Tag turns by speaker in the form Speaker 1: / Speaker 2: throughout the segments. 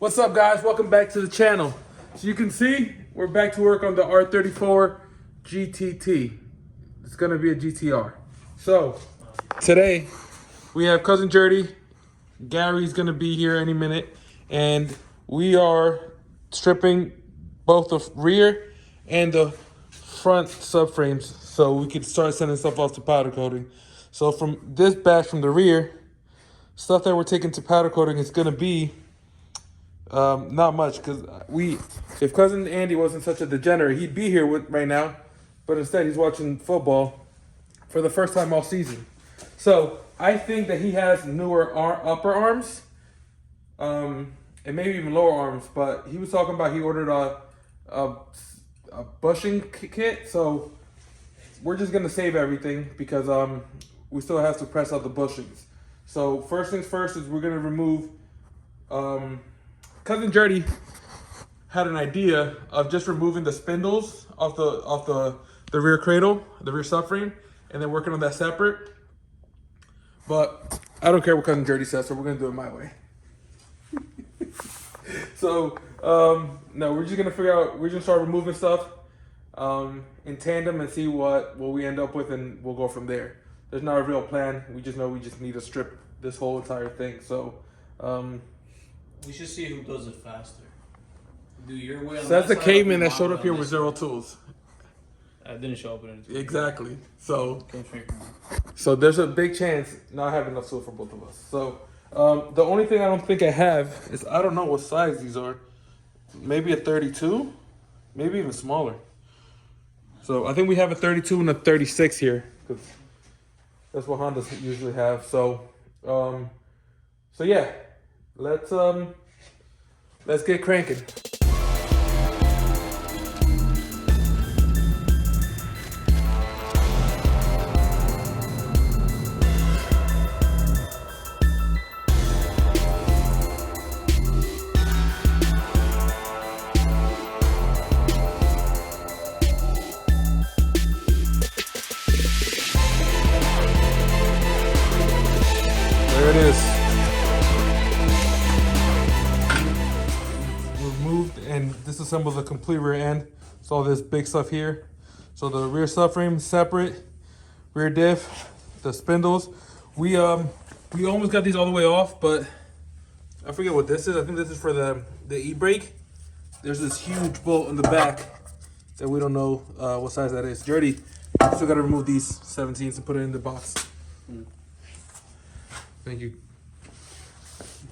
Speaker 1: What's up, guys? Welcome back to the channel. So you can see we're back to work on the R34 GTT. It's gonna be a GTR. So today we have cousin Jerdy. Gary's gonna be here any minute, and we are stripping both the rear and the front subframes so we can start sending stuff off to powder coating. So from this batch from the rear, stuff that we're taking to powder coating is gonna be not much, because if cousin Andy wasn't such a degenerate, he'd be here right now, but instead he's watching football for the first time all season. So I think that he has newer upper arms, and maybe even lower arms. But he was talking about he ordered a bushing kit, so we're just gonna save everything because we still have to press out the bushings. So first things first is we're gonna remove. Cousin Jerdy had an idea of just removing the spindles off the rear cradle, the rear subframe, and then working on that separate. But I don't care what cousin Jerdy says, so we're gonna do it my way. So no, we're just gonna figure out. We're gonna start removing stuff in tandem and see what we end up with, and we'll go from there. There's not a real plan. We just know we just need to strip this whole entire thing. So.
Speaker 2: We should see who does it faster. Do your way on
Speaker 1: So that's the
Speaker 2: side,
Speaker 1: caveman that
Speaker 2: my
Speaker 1: showed
Speaker 2: way
Speaker 1: up
Speaker 2: on
Speaker 1: here
Speaker 2: this
Speaker 1: with zero
Speaker 2: side.
Speaker 1: tools.
Speaker 2: I didn't show up in anything.
Speaker 1: Exactly. So
Speaker 2: Came straight from me.
Speaker 1: so there's a big chance not having enough tools for both of us. So the only thing I don't think I have is I don't know what size these are. Maybe a 32, maybe even smaller. So I think we have a 32 and a 36 here, because that's what Hondas usually have. So so yeah. Let's get cranking. There it is. And disassemble the complete rear end. So all this big stuff here. So the rear subframe separate, rear diff, the spindles. We almost got these all the way off, but I forget what this is. I think this is for the e-brake. There's this huge bolt in the back that we don't know what size that is. Dirty. Still got to remove these 17s and put it in the box. Thank you.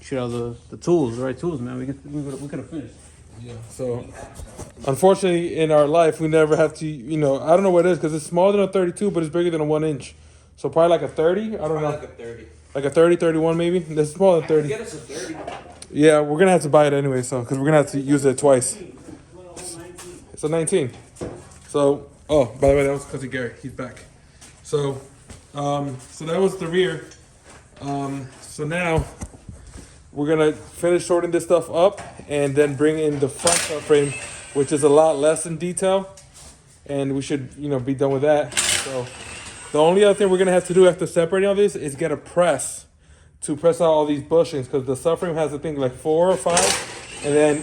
Speaker 2: Should have the tools, the right tools, man. We could have finished.
Speaker 1: Yeah. So, unfortunately, in our life, we never have to. I don't know what it is because it's smaller than a 32, but it's bigger than a 1 inch. So probably like a 30. I don't know.
Speaker 2: Like a 30.
Speaker 1: Like a 30, 31 maybe. This is smaller than 30.
Speaker 2: Get us a 30.
Speaker 1: Yeah, we're gonna have to buy it anyway, so because we're gonna have to use it twice. It's a 19. So, oh, by the way, that was cousin Gary. He's back. So, so that was the rear. So now we're gonna finish sorting this stuff up and then bring in the front subframe, which is a lot less in detail, and we should, be done with that. So the only other thing we're gonna have to do after separating all this is get a press to press out all these bushings, because the subframe has I think like 4 or 5, and then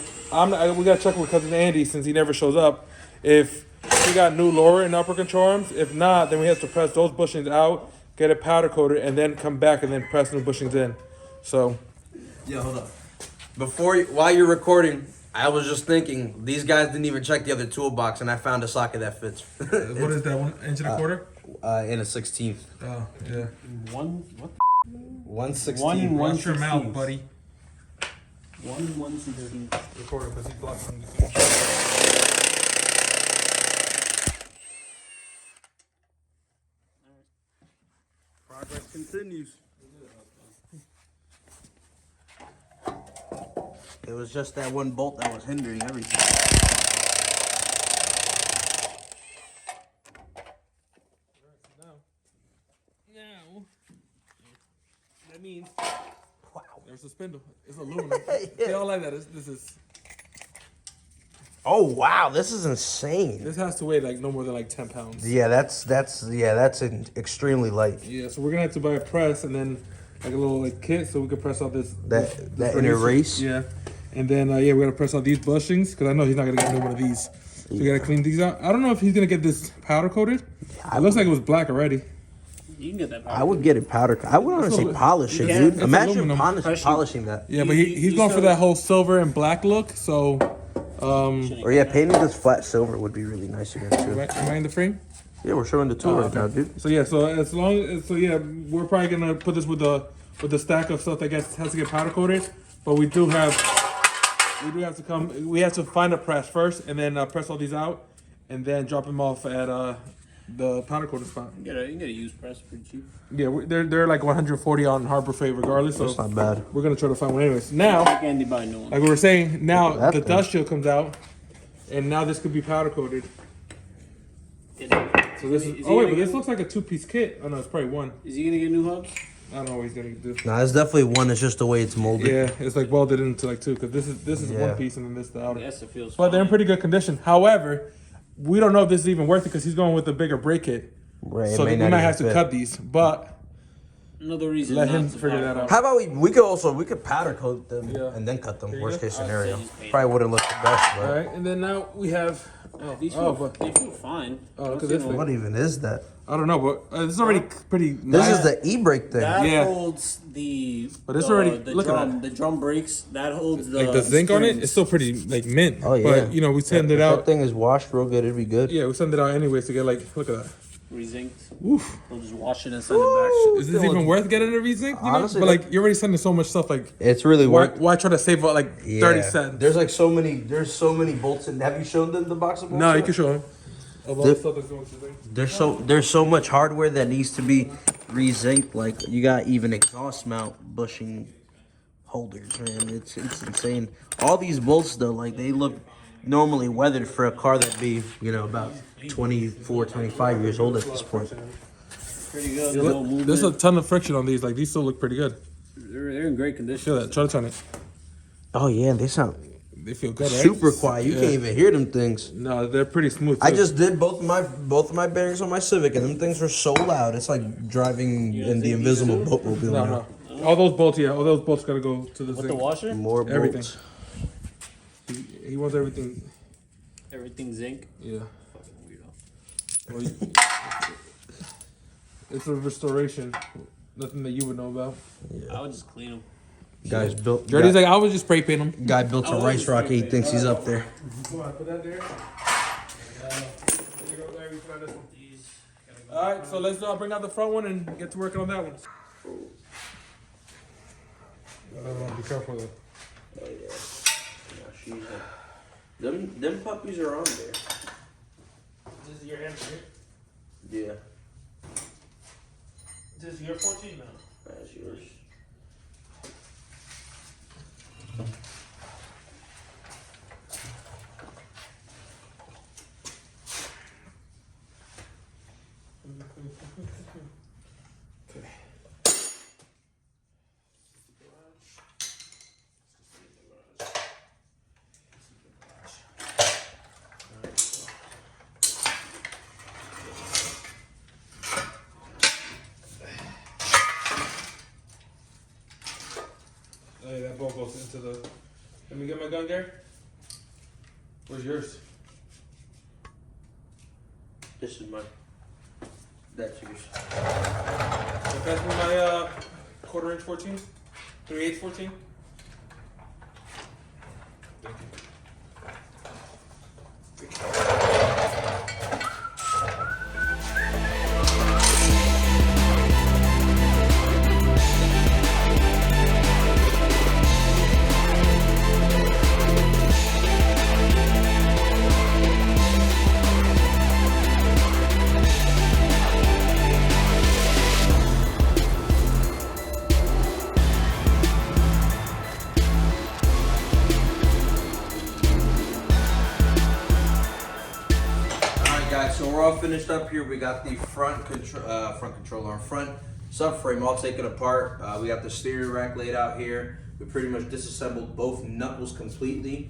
Speaker 1: we gotta check with cousin Andy since he never shows up if we got new lower and upper control arms. If not, then we have to press those bushings out, get it powder coated, and then come back and then press new bushings in. So.
Speaker 3: Yeah, hold up. While you're recording, I was just thinking these guys didn't even check the other toolbox, and I found a socket that fits.
Speaker 1: What is that, 1 inch and a quarter?
Speaker 3: In a 16th.
Speaker 1: Oh, yeah.
Speaker 3: 1/16.
Speaker 1: Watch your mouth, buddy.
Speaker 2: 1/16.
Speaker 1: Recorder, because he's blocking the
Speaker 3: Progress continues. It was just that one bolt that was hindering everything.
Speaker 1: Now, that means, wow, there's a spindle. It's aluminum.
Speaker 3: Yeah.
Speaker 1: They all like that. This is.
Speaker 3: Oh wow, this is insane.
Speaker 1: This has to weigh like no more than like 10 pounds.
Speaker 3: Yeah, that's extremely light.
Speaker 1: Yeah, so we're gonna have to buy a press and then like a little like kit so we can press out this
Speaker 3: That inner race.
Speaker 1: Yeah, And then, yeah, we're gonna press out these bushings because I know he's not gonna get a new one of these. So we gotta clean these out. I don't know if he's gonna get this powder coated. It looks like it was black already.
Speaker 2: You can get that powder.
Speaker 3: I would get it powder. I would honestly polish it,
Speaker 2: Yeah,
Speaker 3: dude.
Speaker 1: it's
Speaker 3: Imagine
Speaker 1: aluminum.
Speaker 3: polishing that.
Speaker 1: Yeah, but he's
Speaker 2: you
Speaker 1: going for
Speaker 2: saw-
Speaker 1: that whole silver and black look. So,
Speaker 3: Or yeah, painting this flat silver would be really nice again too.
Speaker 1: am I in the frame?
Speaker 3: Yeah, we're showing the tool right now, dude.
Speaker 1: So yeah, so as long as yeah, we're probably gonna put this with the stack of stuff that has to get powder coated. But we do have to find a press first, and then press all these out, and then drop them off at the powder coating spot.
Speaker 2: You can get a used press pretty cheap.
Speaker 1: Yeah, they're like 140 on Harbor Freight regardless. So
Speaker 3: That's not bad.
Speaker 1: we're gonna try to find one anyways. Now,
Speaker 2: Candy buy new one.
Speaker 1: like we were saying, now
Speaker 3: Look at
Speaker 1: the
Speaker 3: that
Speaker 1: dust shield comes out, and now this could be powder coated. So this is. Oh wait, but this looks like a 2-piece kit. Oh no, it's probably one.
Speaker 2: Is he gonna get new hubs?
Speaker 1: I don't know what he's gonna do.
Speaker 3: Nah, it's definitely one. It's just the way it's molded.
Speaker 1: Yeah, it's like welded into like two because this is
Speaker 3: Yeah.
Speaker 1: one piece and then this the outer.
Speaker 2: Yes, it feels.
Speaker 1: But they're in
Speaker 2: fine.
Speaker 1: pretty good condition. However, we don't know if this is even worth it because he's going with a bigger brake kit.
Speaker 3: Right, it
Speaker 1: So
Speaker 3: may
Speaker 1: we
Speaker 3: not
Speaker 1: might
Speaker 3: even
Speaker 1: have to
Speaker 3: fit.
Speaker 1: cut these. But
Speaker 2: Another reason.
Speaker 1: let
Speaker 2: not
Speaker 1: him
Speaker 2: to
Speaker 1: figure
Speaker 2: buy
Speaker 1: that out.
Speaker 3: How about we could powder coat them
Speaker 1: Yeah.
Speaker 3: and then cut them.
Speaker 1: Here you
Speaker 3: Worst
Speaker 1: go.
Speaker 3: case scenario.
Speaker 2: I'd say just paint
Speaker 3: Probably wouldn't look the best,
Speaker 1: all
Speaker 3: but
Speaker 1: right, and then now we have.
Speaker 2: These
Speaker 1: Oh,
Speaker 2: feel,
Speaker 1: but
Speaker 2: they feel fine.
Speaker 1: Oh,
Speaker 2: I don't
Speaker 1: look at
Speaker 2: see
Speaker 1: this
Speaker 2: no-
Speaker 1: thing.
Speaker 3: what even is that?
Speaker 1: I don't know, but this is already pretty.
Speaker 3: This
Speaker 1: nice.
Speaker 3: is the e-brake thing.
Speaker 2: That
Speaker 1: Yeah.
Speaker 2: holds the.
Speaker 1: But it's
Speaker 2: the,
Speaker 1: already-
Speaker 2: the
Speaker 1: look at
Speaker 2: drum.
Speaker 1: that.
Speaker 2: The drum brakes. That holds the.
Speaker 1: like the zinc on it.
Speaker 2: springs.
Speaker 1: It's still pretty like mint.
Speaker 3: Oh yeah.
Speaker 1: But you know we send
Speaker 3: If
Speaker 1: it
Speaker 3: that
Speaker 1: out.
Speaker 3: thing is washed real good, it'd be good.
Speaker 1: Yeah, we send it out anyways to get like look at that.
Speaker 2: Re-zinked.
Speaker 1: Oof.
Speaker 2: We'll just wash it and send it back.
Speaker 1: Is this even worth getting a re-zinc? You know?
Speaker 3: Honestly,
Speaker 1: But like you're already sending so much stuff. Like
Speaker 3: It's really
Speaker 1: why,
Speaker 3: worth.
Speaker 1: why try to save like 30 cents?
Speaker 3: There's like so many. There's so many bolts in. Have you shown them the box of bolts?
Speaker 1: No, you
Speaker 3: yet?
Speaker 1: can show him. Of all
Speaker 3: The-
Speaker 1: the stuff that's going to the thing.
Speaker 3: There's so much hardware that needs to be re-zinked. Like you got even exhaust mount bushing holders, man. It's insane. All these bolts though, like they look normally weathered for a car that'd be, about 24, 25 years old at this point.
Speaker 2: Pretty good.
Speaker 1: Yeah,
Speaker 2: No
Speaker 1: look,
Speaker 2: movement.
Speaker 1: there's a ton of friction on these. Like these still look pretty good.
Speaker 2: They're in great condition.
Speaker 1: Feel that? Try to turn it.
Speaker 3: Oh yeah, they sound
Speaker 1: They feel good, right?
Speaker 3: super quiet. You
Speaker 1: Yeah.
Speaker 3: can't even hear them things.
Speaker 1: No, they're pretty smooth.
Speaker 3: I
Speaker 1: too.
Speaker 3: just did both of my bearings on my Civic, and them things were so loud. It's like driving in the invisible boatmobile.
Speaker 1: no,
Speaker 3: now.
Speaker 1: no. All those bolts, yeah, all those bolts gotta go to the
Speaker 2: With the
Speaker 1: zinc.
Speaker 2: washer,
Speaker 3: More
Speaker 1: Everything.
Speaker 3: bolts.
Speaker 1: He wants everything.
Speaker 2: everything zinc.
Speaker 1: Yeah.
Speaker 2: Fucking weirdo.
Speaker 1: Well, it's a restoration. Nothing that you would know about.
Speaker 2: I would just clean them.
Speaker 3: Guys built.
Speaker 1: Jordy's like, I would just spray paint them.
Speaker 3: Guy built a rice rocket. He thinks he's up there.
Speaker 1: Come on, put that there. All right, so let's bring out the front one and get to working on that one. Be careful though.
Speaker 3: Oh yeah. Them puppies are on there.
Speaker 1: This is your hand, right?
Speaker 3: Yeah,
Speaker 1: This is your 14 now.
Speaker 3: that's yours.
Speaker 1: Okay. Oh yeah, that bolt goes into the. Let me get my gun, Gary. Where's yours?
Speaker 3: This is mine. That's yours.
Speaker 1: So pass me my 1/4 inch 14, 3/8 14. Thank you.
Speaker 3: Alright guys, so we're all finished up here. We got the front controller, front subframe all taken apart. We got the steering rack laid out here. We pretty much disassembled both knuckles completely.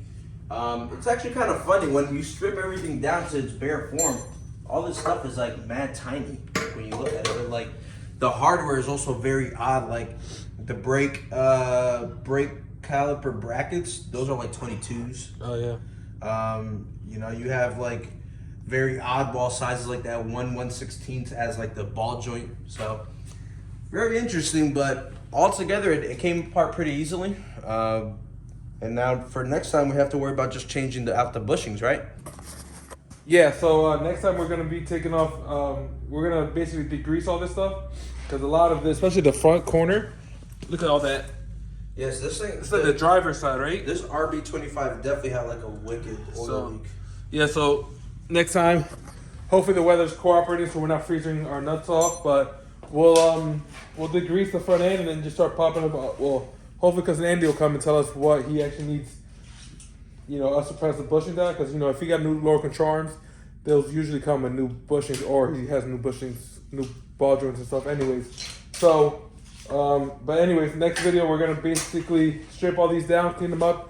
Speaker 3: It's actually kind of funny when you strip everything down to its bare form. All this stuff is like mad tiny when you look at it. But like the hardware is also very odd. Like the brake caliper brackets. Those are like 22s.
Speaker 1: Oh yeah.
Speaker 3: You know, you have like very oddball sizes like that 1/116 as like the ball joint. So very interesting, but altogether it came apart pretty easily. And now for next time we have to worry about just changing out the bushings, right?
Speaker 1: Yeah. So next time we're gonna be taking off. We're gonna basically degrease all this stuff because a lot of this, especially the front corner. Look at all that.
Speaker 3: Yes, this thing.
Speaker 1: It's like the driver's side, right?
Speaker 3: This RB25 definitely had like a wicked oil leak.
Speaker 1: Yeah, so next time, hopefully the weather's cooperating so we're not freezing our nuts off, but we'll degrease the front end and then just start popping up. Well, hopefully because Andy will come and tell us what he actually needs, you know, us to press the bushing down, because, you know, if he got new lower control arms, they'll usually come with new bushings, or he has new bushings, new ball joints and stuff anyways. So, but anyways, next video we're going to basically strip all these down, clean them up,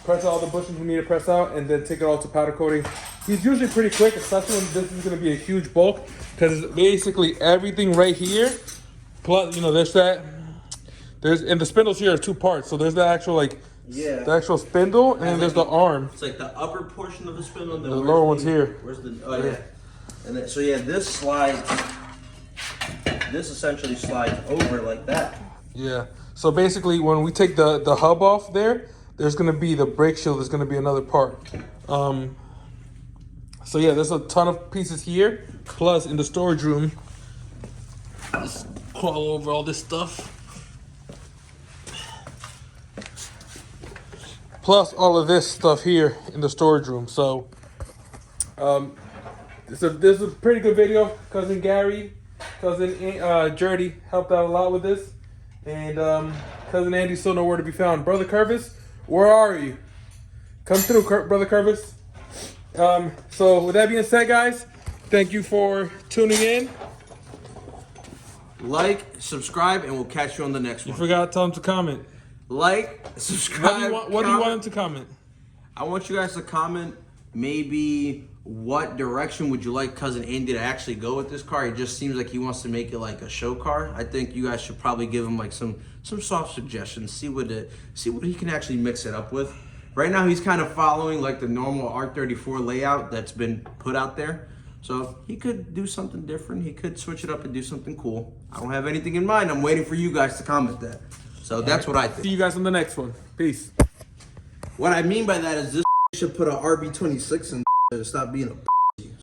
Speaker 1: press all the bushings we need to press out, and then take it all to powder coating. He's usually pretty quick, especially when this is going to be a huge bulk, because it's basically everything right here. Plus, you know, there's and the spindles here are 2 parts. So there's the actual the actual spindle, and then there's the arm.
Speaker 3: It's like the upper portion of the spindle, and
Speaker 1: the lower one's here.
Speaker 3: Where's the? Oh yeah. And then, so yeah, this slides. This essentially slides over like that.
Speaker 1: Yeah. So basically, when we take the hub off there, there's gonna be the brake shield. There's gonna be another part. So yeah, there's a ton of pieces here. Plus, in the storage room, let's crawl over all this stuff. Plus all of this stuff here in the storage room. So, this is a pretty good video. Cousin Gary, cousin Jerdy helped out a lot with this, and cousin Andy's still nowhere to be found. Brother Curvis, where are you? Come through, Brother Curvis. So with that being said, guys, thank you for tuning in.
Speaker 3: Like, subscribe, and we'll catch you on the next
Speaker 1: You
Speaker 3: one.
Speaker 1: forgot to tell them to comment.
Speaker 3: Like, subscribe.
Speaker 1: What do you want them to comment?
Speaker 3: I want you guys to comment maybe what direction would you like Cousin Andy to actually go with this car. It just seems like he wants to make it like a show car. I think you guys should probably give him like some soft suggestions. See what he can actually mix it up with. Right now he's kind of following like the normal R34 layout that's been put out there. So he could do something different. He could switch it up and do something cool. I don't have anything in mind. I'm waiting for you guys to comment that. So that's what I think.
Speaker 1: See you guys on the next one. Peace.
Speaker 3: What I mean by that is this should put an RB26 in and stop being a